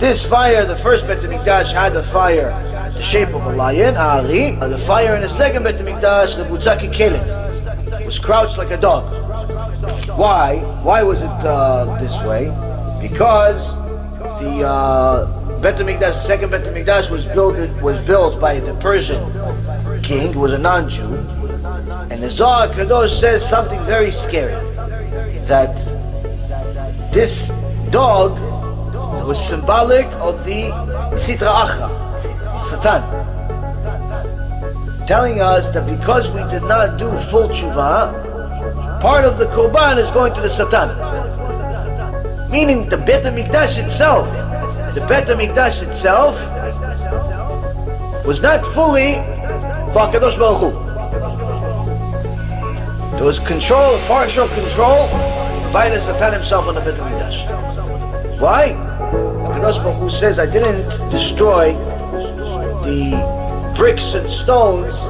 This fire, the first Bet HaMikdash had a fire the shape of a lion, Ari. The fire in the second Bet HaMikdash, the Butzaki Kelev, was crouched like a dog. Why? Why was it this way? Because the Bet HaMikdash, the second Bet HaMikdash was built by the Persian king, who was a non-Jew. And the Zohar Kadosh says something very scary, that this dog was symbolic of the Sitra Achra, Satan, telling us that because we did not do full tshuva, part of the Korban is going to the Satan. Meaning the Bet HaMikdash itself, was not fully for HaKadosh Baruch Hu. There was control, partial control by the Satan himself on the Bet HaMikdash. Why? HaKadosh Baruch Hu says, I didn't destroy the bricks and stones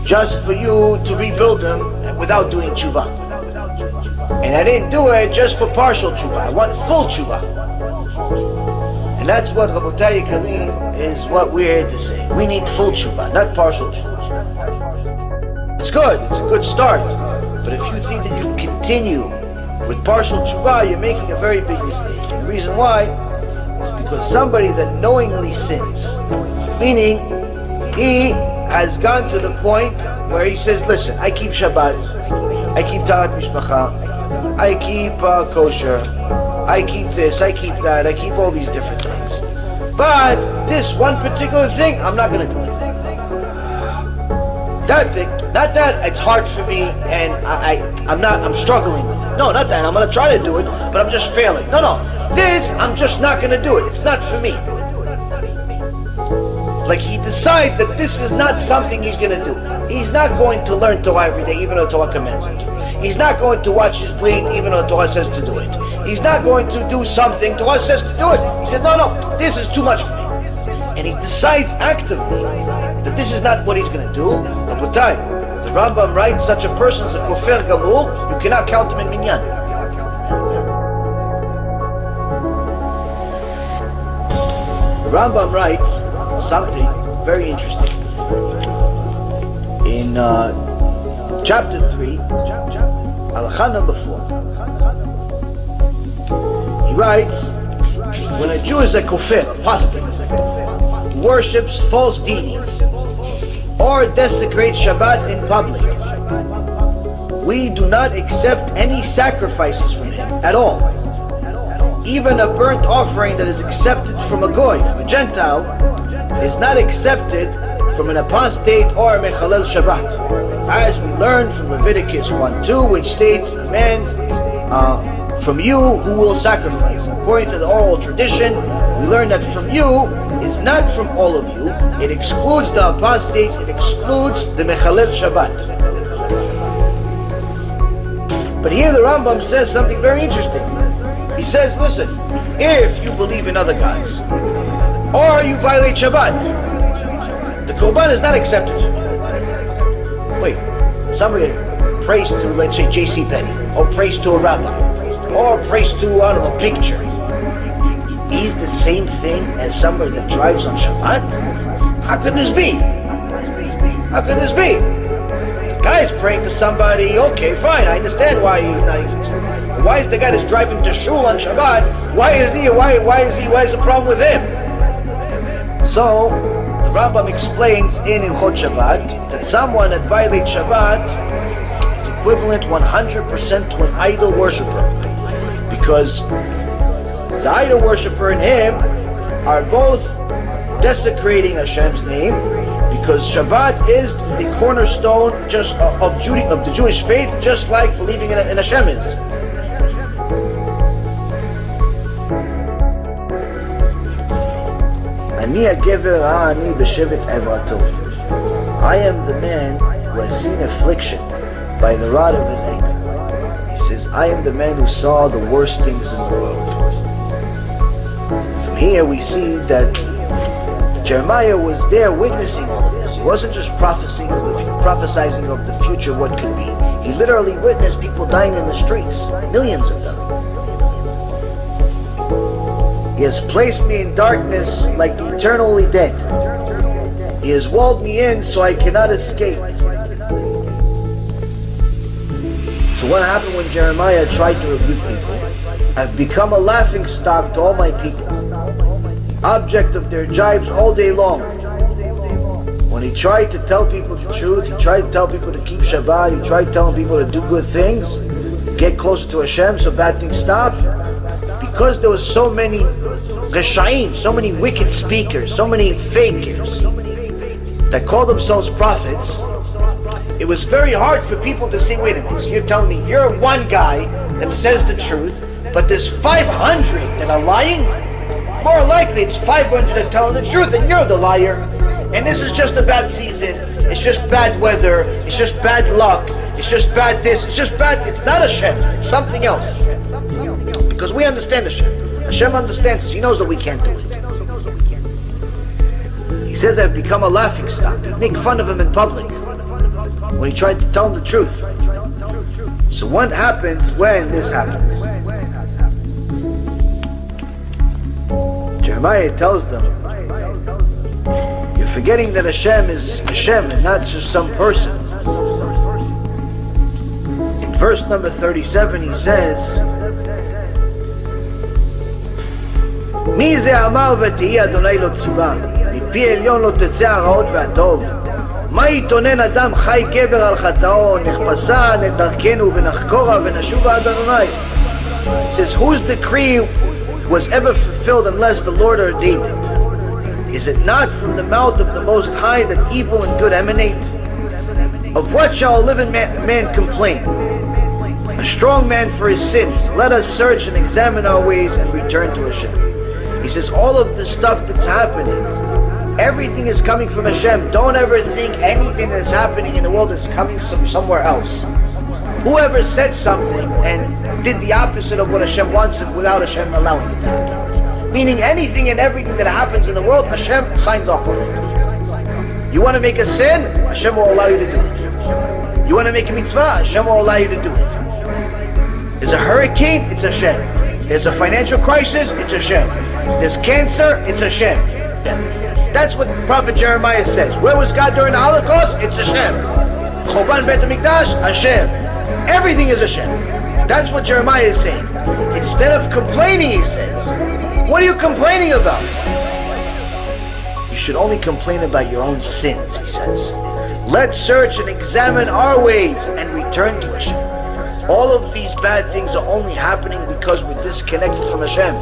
just for you to rebuild them without doing tshuva. And I didn't do it just for partial tshuva. I want full tshuva. And that's what Rabotai Yekarim is what we're here to say. We need full tshuva, not partial tshuva. It's good, it's a good start. But if you think that you continue with partial tshuva, you're making a very big mistake. And the reason why is because somebody that knowingly sins, meaning he has gone to the point where he says, listen, I keep Shabbat, I keep Tahat Mishpacha, I keep kosher, I keep this, I keep that, I keep all these different things. But this one particular thing, I'm not going to do it. That thing, not that it's hard for me and I'm struggling with it. No, not that. I'm going to try to do it, but I'm just failing. No. This, I'm just not going to do it. It's not for me. Like he decides that this is not something he's going to do. He's not going to learn Torah every day, even though Torah commands it. He's not going to watch his bleed, even though Torah says to do it. He's not going to do something Torah says to do it. He said, no, this is too much for me. And he decides actively that this is not what he's going to do. Rabotai, the Rambam writes, such a person is a kofer gamur, you cannot count him in minyan. The Rambam writes something very interesting. In chapter 3, Halakha number 4, he writes, when a Jew is a kofer, apostate, worships false deities, or desecrates Shabbat in public, we do not accept any sacrifices from him at all. Even a burnt offering that is accepted from a goy, from a Gentile, is not accepted from an apostate or a mechalel Shabbat, as we learn from Leviticus 1:2, which states, a man from you who will sacrifice. According to the oral tradition, we learn that from you is not from all of you. It excludes the apostate, it excludes the mechalel Shabbat. But here the Rambam says something very interesting. He says, listen, if you believe in other gods, or you violate Shabbat, the Korban is not accepted. Wait, somebody prays to, let's say, J.C. Penney, or prays to a rabbi, or prays to, I don't know, a picture. He's the same thing as somebody that drives on Shabbat? How could this be? How could this be? The guy's praying to somebody, okay, fine, I understand why he's not existing. Why is the guy that's driving to shul on Shabbat, why is the problem with him? So, the Rambam explains in Ilchot Shabbat that someone that violates Shabbat is equivalent 100% to an idol worshiper. Because the idol worshiper and him are both desecrating Hashem's name, because Shabbat is the cornerstone just of the Jewish faith, just like believing in Hashem is. I am the man who has seen affliction by the rod of his anger. He says, I am the man who saw the worst things in the world. From here we see that Jeremiah was there witnessing all of this. He wasn't just prophesying of the future, what could be. He literally witnessed people dying in the streets, millions of them. He has placed me in darkness like the eternally dead. He has walled me in so I cannot escape. So what happened when Jeremiah tried to rebuke people? I've become a laughing stock to all my people, object of their jibes all day long. When he tried to tell people the truth, he tried to tell people to keep Shabbat, he tried telling people to do good things, get closer to Hashem so bad things stop. Because there was so many Reshaim, so many wicked speakers, so many fakers that call themselves prophets, it was very hard for people to say, wait a minute, so you're telling me you're one guy that says the truth, but there's 500 that are lying? More likely it's 500 that are telling the truth and you're the liar. And this is just a bad season, it's just bad weather, it's just bad luck, it's just bad this, it's just bad, it's not Hashem, it's something else. Because we understand Hashem. Hashem understands us, He knows that we can't do it. He says I've become a laughing stock. They make fun of Him in public when He tried to tell them the truth. So what happens when this happens? Jeremiah tells them, you're forgetting that Hashem is Hashem and not just some person. In verse number 37 he says, מי זה אמר ותהי אדוני לא ציווה, מפי עליון לא תצא הרעות והטוב. מה יתונן אדם חי גבר על חטאו, נחפשה נדרכנו ונחקורה ונשובה עד אדוני. It says, whose decree was ever fulfilled unless the Lord ordained it? Is it not from the mouth of the Most High that evil and good emanate? Of what shall a living man complain? A strong man for his sins. Let us search and examine our ways and return to Hashem. He says all of the stuff that's happening, everything is coming from Hashem. Don't ever think anything that's happening in the world is coming from somewhere else. Whoever said something and did the opposite of what Hashem wants and without Hashem allowing it to happen. Meaning anything and everything that happens in the world, Hashem signs off on it. You want to make a sin? Hashem will allow you to do it. You want to make a mitzvah? Hashem will allow you to do it. There's a hurricane? It's Hashem. There's a financial crisis? It's Hashem. There's cancer? It's Hashem. That's what Prophet Jeremiah says. Where was God during the Holocaust? It's Hashem. Choban Bet HaMikdash? Hashem. Everything is Hashem. That's what Jeremiah is saying. Instead of complaining, he says, what are you complaining about? You should only complain about your own sins, he says. Let's search and examine our ways and return to Hashem. All of these bad things are only happening because we're disconnected from Hashem.